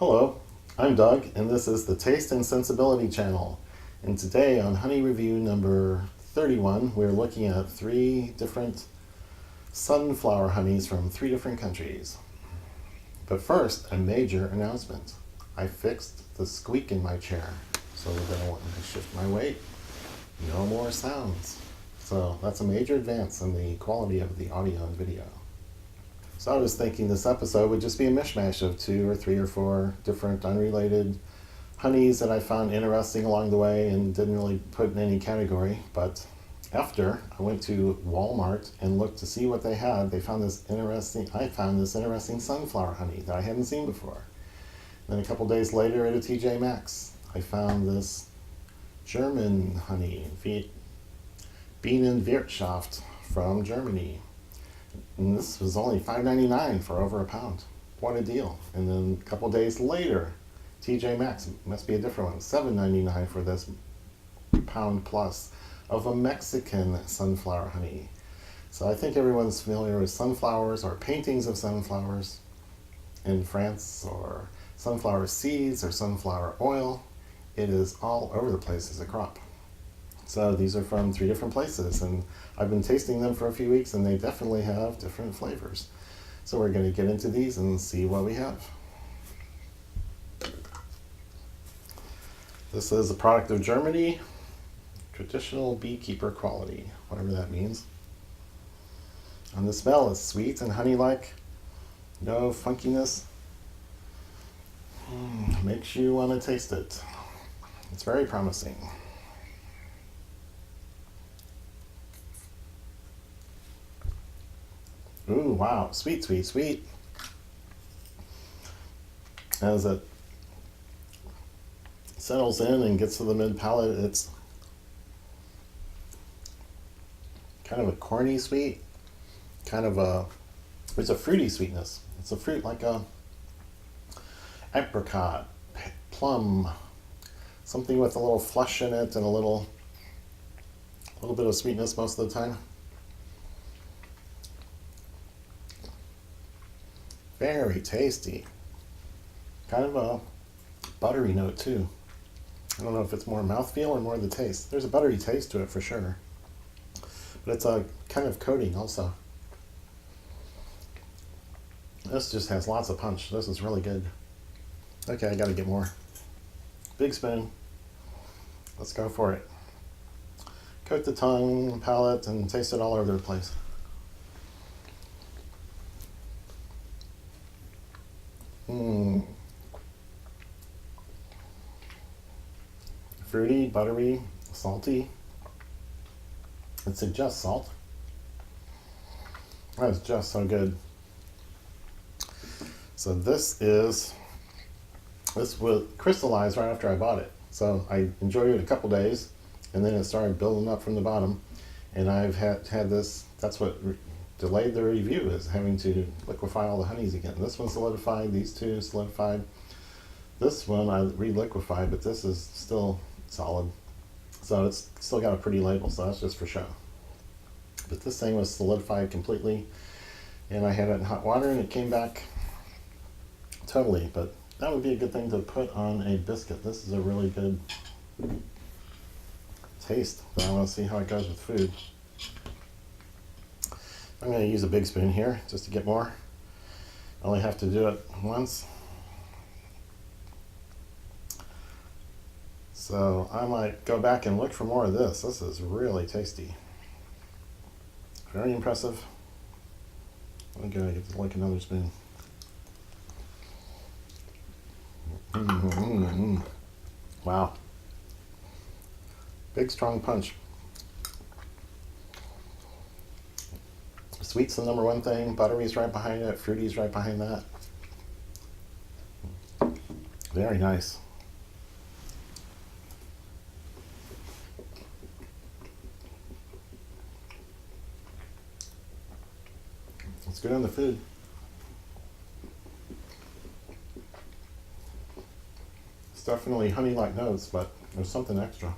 Hello, I'm Doug, and this is the Taste and Sensibility channel. And today on Honey Review number 31, we're looking at 3 different sunflower honeys from 3 different countries. But first, a major announcement. I fixed the squeak in my chair, so that when I shift my weight, no more sounds. So that's a major advance in the quality of the audio and video. So I was thinking this episode would just be a mishmash of 2 or 3 or 4 different unrelated honeys that I found interesting along the way and didn't really put in any category. But after I went to Walmart and looked to see what they had, I found this interesting sunflower honey that I hadn't seen before. Then a couple days later at a TJ Maxx, I found this German honey, Bienenwirtschaft from Germany. And this was only $5.99 for over a pound. What a deal. And then a couple days later, TJ Maxx, must be a different one, $7.99 for this pound plus of a Mexican sunflower honey. So I think everyone's familiar with sunflowers or paintings of sunflowers in France, or sunflower seeds or sunflower oil. It is all over the place as a crop. So these are from 3 different places, and I've been tasting them for a few weeks, and they definitely have different flavors. So we're going to get into these and see what we have. This is a product of Germany, traditional beekeeper quality, whatever that means. And the smell is sweet and honey-like, no funkiness. Makes you want to taste it. It's very promising. Ooh, wow, sweet, sweet, sweet. As it settles in and gets to the mid-palate, it's kind of a corny sweet, it's a fruity sweetness. It's a fruit like a apricot, plum, something with a little flesh in it and a little bit of sweetness most of the time. Very tasty. Kind of a buttery note too. I don't know if it's more mouthfeel or more the taste. There's a buttery taste to it for sure. But it's a kind of coating also. This just has lots of punch. This is really good. Okay, I gotta get more. Big spoon. Let's go for it. Coat the tongue, palate, and taste it all over the place. Fruity, buttery, salty. It suggests salt. That is just so good. So this was crystallized right after I bought it. So I enjoyed it a couple days, and then it started building up from the bottom. And I've had this, that's what delayed the review, is having to liquefy all the honeys again. This one solidified, these 2 solidified. This one I re-liquefied, but this is still solid. So it's still got a pretty label, so that's just for show. But this thing was solidified completely, and I had it in hot water and it came back totally. But that would be a good thing to put on a biscuit. This is a really good taste, but I want to see how it goes with food. I'm going to use a big spoon here just to get more. I only have to do it once. So I might go back and look for more of this. This is really tasty. Very impressive. I'm going to get to like another spoon. Wow. Big strong punch. Sweet's the number 1 thing. Buttery's right behind it. Fruity's right behind that. Very nice. It's good on the food. It's definitely honey-like notes, but there's something extra.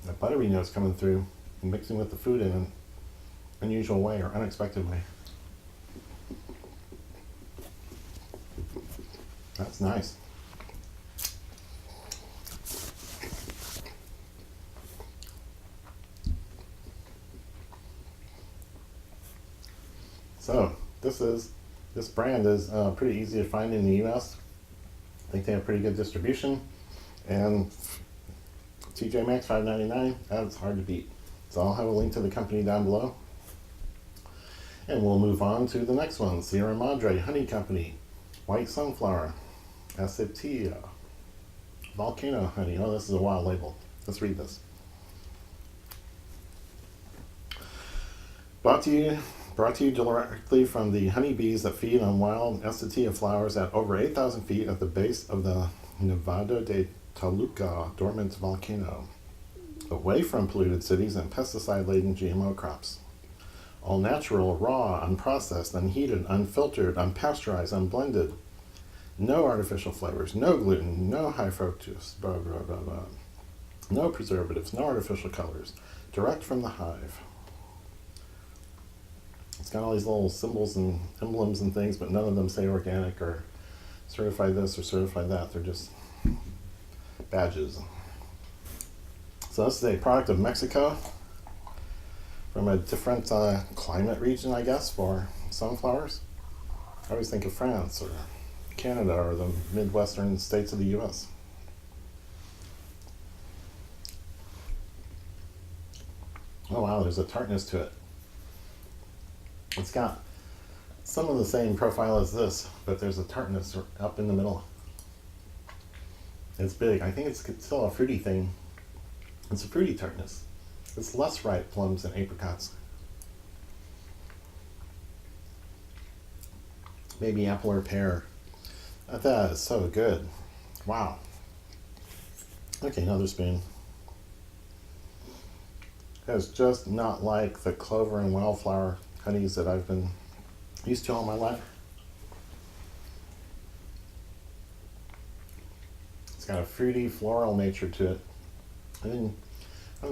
The buttery notes coming through and mixing with the food in an unusual way or unexpected way. That's nice. So this brand is pretty easy to find in the U.S. I think they have pretty good distribution, and TJ Maxx $5.99. That's hard to beat. So I'll have a link to the company down below, and we'll move on to the next one. Sierra Madre Honey Company, white sunflower, Setia, Volcano honey. Oh, this is a wild label. Let's read this. Brought to you directly from the honeybees that feed on wild Setia flowers at over 8,000 feet at the base of the Nevada de Toluca dormant volcano, away from polluted cities and pesticide-laden GMO crops. All natural, raw, unprocessed, unheated, unfiltered, unpasteurized, unblended. No artificial flavors, no gluten, no high fructose, blah, blah, blah, blah. No preservatives, no artificial colors. Direct from the hive. It's got all these little symbols and emblems and things, but none of them say organic or certified this or certified that. They're just badges. So this is a product of Mexico, from a different climate region, I guess, for sunflowers. I always think of France or Canada or the Midwestern states of the U.S. Oh wow, there's a tartness to it. It's got some of the same profile as this, but there's a tartness up in the middle. It's big. I think it's still a fruity thing. It's a fruity tartness. It's less ripe plums and apricots. Maybe apple or pear. That is so good. Wow. Okay, another spoon. It's just not like the clover and wildflower honeys that I've been used to all my life. It's got a fruity, floral nature to it. I don't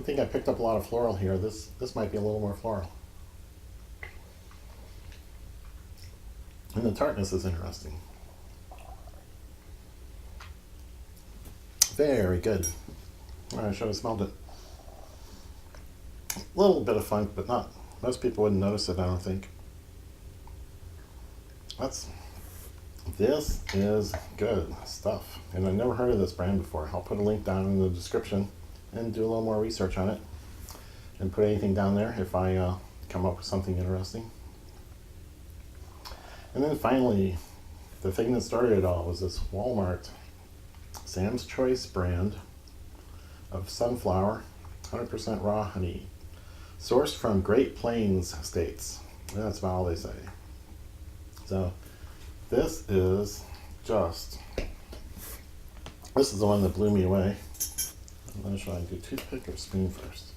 think I picked up a lot of floral here. This might be a little more floral. And the tartness is interesting. Very good. I should have smelled it. A little bit of funk, but not. Most people wouldn't notice it, I don't think. This is good stuff. And I've never heard of this brand before. I'll put a link down in the description and do a little more research on it. And put anything down there if I come up with something interesting. And then finally, the thing that started it all was this Walmart Sam's Choice brand of sunflower, 100% raw honey, sourced from Great Plains states. That's about all they say. So this is the one that blew me away. I'm not sure I do toothpick or spoon first.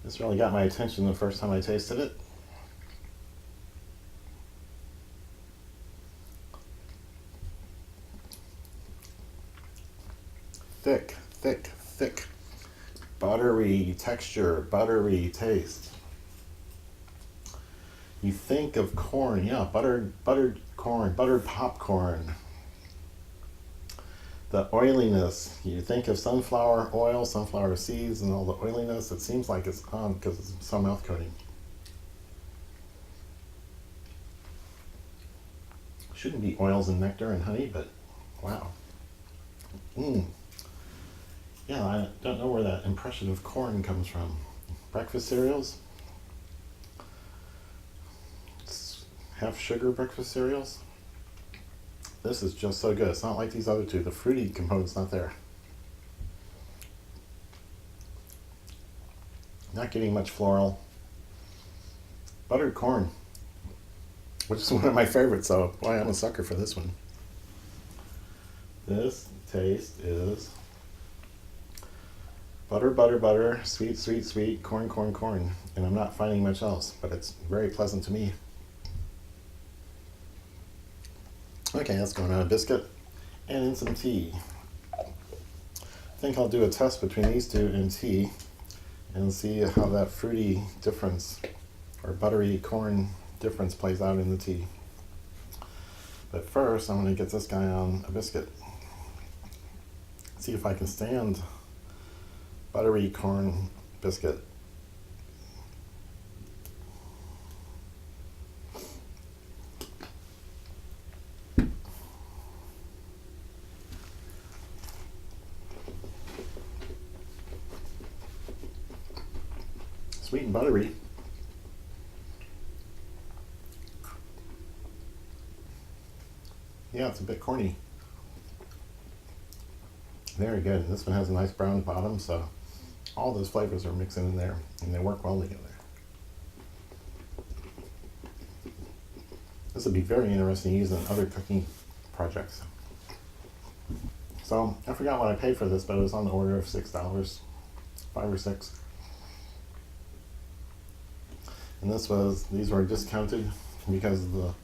This really got my attention the first time I tasted it. Thick, thick, thick. Buttery texture, buttery taste. You think of corn, yeah, buttered corn, buttered popcorn. The oiliness, you think of sunflower oil, sunflower seeds, and all the oiliness. It seems like it's on because it's so mouth coating. Shouldn't be oils and nectar and honey, but wow. Yeah, I don't know where that impression of corn comes from. Breakfast cereals? It's half sugar breakfast cereals? This is just so good. It's not like these other two. The fruity component's not there. Not getting much floral. Buttered corn, which is one of my favorites, so boy, I'm a sucker for this one. This taste is butter, butter, butter, sweet, sweet, sweet, corn, corn, corn. And I'm not finding much else, but it's very pleasant to me. Okay, let's go on a biscuit and in some tea. think I'll do a test between these two in tea and see how that fruity difference or buttery corn difference plays out in the tea. But first, I'm going to get this guy on a biscuit. See if I can stand buttery corn biscuit. Sweet and buttery. Yeah, it's a bit corny. Very good. This one has a nice brown bottom, so all those flavors are mixing in there and they work well together. This would be very interesting to use in other cooking projects. So I forgot what I paid for this, but it was on the order of $6, $5 or $6. And these were discounted because of the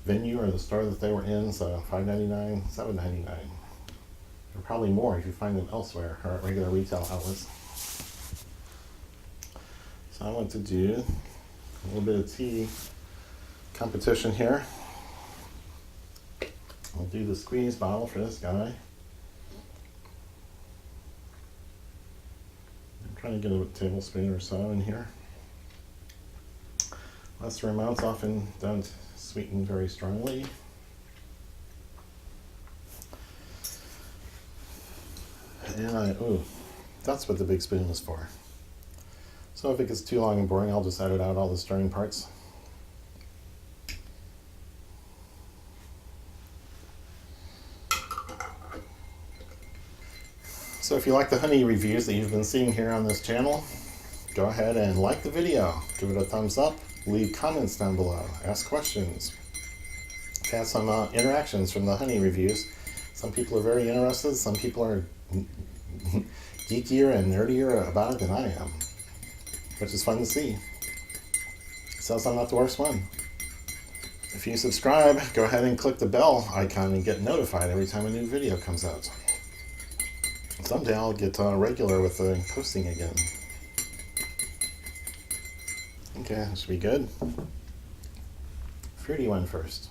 venue or the store that they were in, so $5.99, $7.99. Or probably more if you find them elsewhere or at regular retail outlets. So I want to do a little bit of tea competition here. I'll do the squeeze bottle for this guy. I'm trying to get a tablespoon or so in here. Lesser amounts often don't sweeten very strongly. And that's what the big spoon is for. So if it gets too long and boring, I'll just edit out all the stirring parts. So if you like the honey reviews that you've been seeing here on this channel, go ahead and like the video, give it a thumbs up, leave comments down below, ask questions. I've had some interactions from the honey reviews. Some people are very interested, some people are geekier and nerdier about it than I am, which is fun to see. Says I'm not the worst one. If you subscribe, go ahead and click the bell icon and get notified every time a new video comes out. Someday I'll get regular with the posting again. Okay, that should be good. Fruity one first.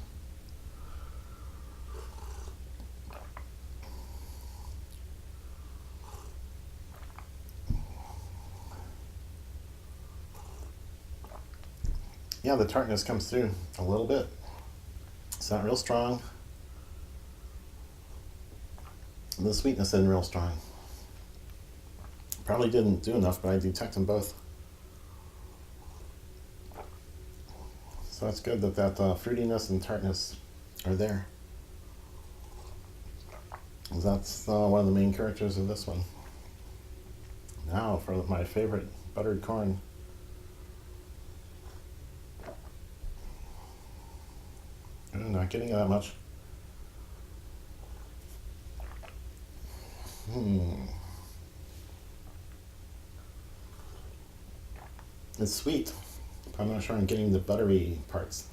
Yeah, the tartness comes through a little bit. It's not real strong. And the sweetness isn't real strong. Probably didn't do enough, but I detect them both. So it's good that fruitiness and tartness are there. That's one of the main characters of this one. Now for my favorite buttered corn. Not getting that much. It's sweet. I'm not sure I'm getting the buttery parts.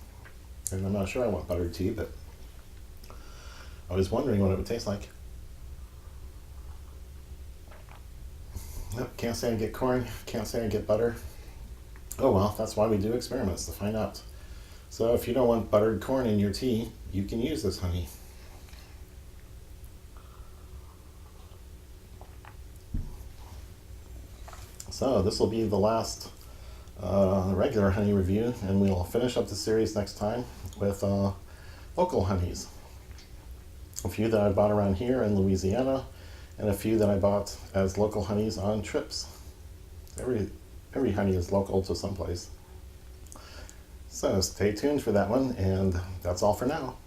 And I'm not sure I want buttered tea, but I was wondering what it would taste like. Nope, can't say I get corn, can't say I get butter. Oh well, that's why we do experiments, to find out. So if you don't want buttered corn in your tea, you can use this honey. So this will be the last regular honey review, and we'll finish up the series next time with local honeys. A few that I bought around here in Louisiana, and a few that I bought as local honeys on trips. Every honey is local to someplace. So stay tuned for that one, and that's all for now.